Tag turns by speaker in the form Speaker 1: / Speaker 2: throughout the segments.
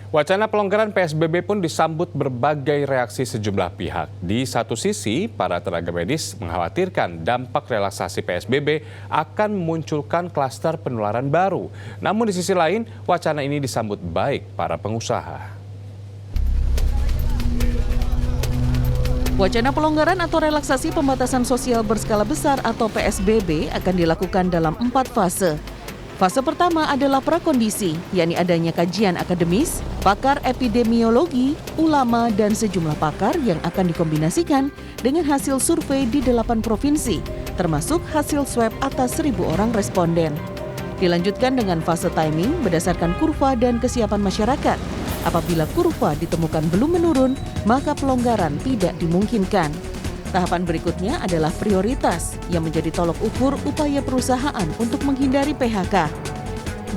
Speaker 1: Wacana pelonggaran PSBB pun disambut berbagai reaksi sejumlah pihak. Di satu sisi, para tenaga medis mengkhawatirkan dampak relaksasi PSBB akan memunculkan klaster penularan baru. Namun di sisi lain, wacana ini disambut baik para pengusaha.
Speaker 2: Wacana pelonggaran atau relaksasi pembatasan sosial berskala besar atau PSBB akan dilakukan dalam 4 fase. Fase pertama adalah prakondisi, yakni adanya kajian akademis, pakar epidemiologi, ulama, dan sejumlah pakar yang akan dikombinasikan dengan hasil survei di 8 provinsi, termasuk hasil swab atas 1.000 orang responden. Dilanjutkan dengan fase timing berdasarkan kurva dan kesiapan masyarakat. Apabila kurva ditemukan belum menurun, maka pelonggaran tidak dimungkinkan. Tahapan berikutnya adalah prioritas yang menjadi tolok ukur upaya perusahaan untuk menghindari PHK.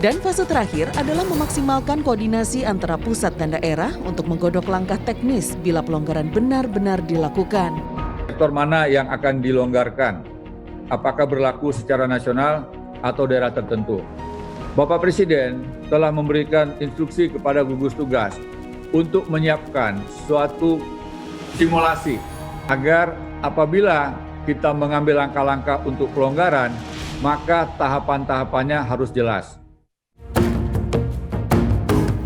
Speaker 2: Dan fase terakhir adalah memaksimalkan koordinasi antara pusat dan daerah untuk menggodok langkah teknis bila pelonggaran benar-benar dilakukan.
Speaker 3: Sektor mana yang akan dilonggarkan? Apakah berlaku secara nasional atau daerah tertentu? Bapak Presiden telah memberikan instruksi kepada gugus tugas untuk menyiapkan suatu simulasi agar apabila kita mengambil langkah-langkah untuk pelonggaran, maka tahapan-tahapannya harus jelas.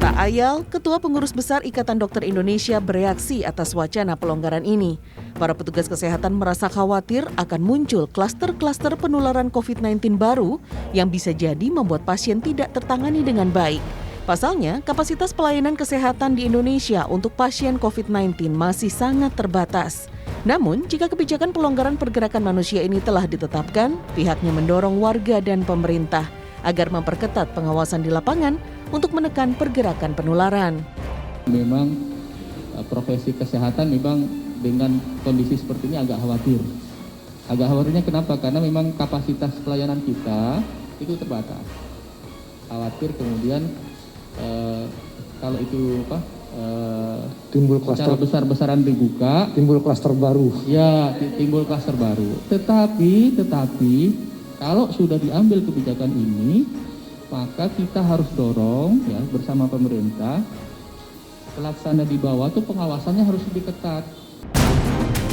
Speaker 2: Tak ayal, Ketua Pengurus Besar Ikatan Dokter Indonesia bereaksi atas wacana pelonggaran ini. Para petugas kesehatan merasa khawatir akan muncul klaster-klaster penularan COVID-19 baru yang bisa jadi membuat pasien tidak tertangani dengan baik. Pasalnya, kapasitas pelayanan kesehatan di Indonesia untuk pasien COVID-19 masih sangat terbatas. Namun, jika kebijakan pelonggaran pergerakan manusia ini telah ditetapkan, pihaknya mendorong warga dan pemerintah agar memperketat pengawasan di lapangan untuk menekan pergerakan penularan.
Speaker 4: Memang profesi kesehatan memang dengan kondisi seperti ini agak khawatir. Agak khawatirnya kenapa? Karena memang kapasitas pelayanan kita itu terbatas. Khawatir kemudian kalau itu
Speaker 5: timbul klaster
Speaker 4: besar-besaran dibuka,
Speaker 5: timbul klaster baru.
Speaker 4: Ya, timbul klaster baru. Tetapi kalau sudah diambil kebijakan ini, maka kita harus dorong ya bersama pemerintah, pelaksana di bawah itu pengawasannya harus lebih ketat.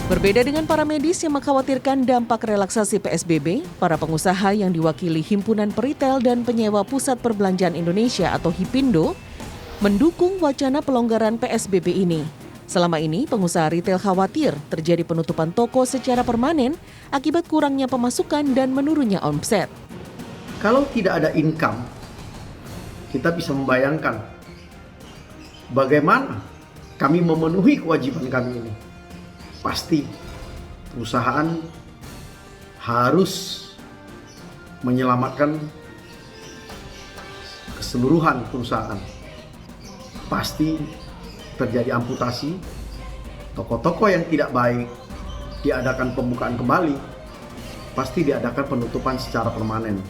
Speaker 2: Berbeda dengan para medis yang mengkhawatirkan dampak relaksasi PSBB, para pengusaha yang diwakili Himpunan Peritel dan Penyewa Pusat Perbelanjaan Indonesia atau HIPINDO mendukung wacana pelonggaran PSBB ini. Selama ini, pengusaha retail khawatir terjadi penutupan toko secara permanen akibat kurangnya pemasukan dan menurunnya omset.
Speaker 6: Kalau tidak ada income, kita bisa membayangkan bagaimana kami memenuhi kewajiban kami ini. Pasti perusahaan harus menyelamatkan keseluruhan perusahaan. Pasti terjadi amputasi, toko-toko yang tidak baik diadakan pembukaan kembali, pasti diadakan penutupan secara permanen.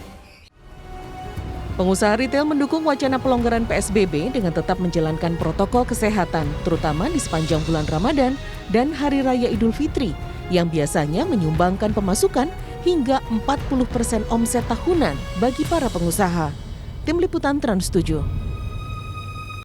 Speaker 2: Pengusaha retail mendukung wacana pelonggaran PSBB dengan tetap menjalankan protokol kesehatan, terutama di sepanjang bulan Ramadan dan Hari Raya Idul Fitri, yang biasanya menyumbangkan pemasukan hingga 40% omset tahunan bagi para pengusaha. Tim Liputan Trans 7.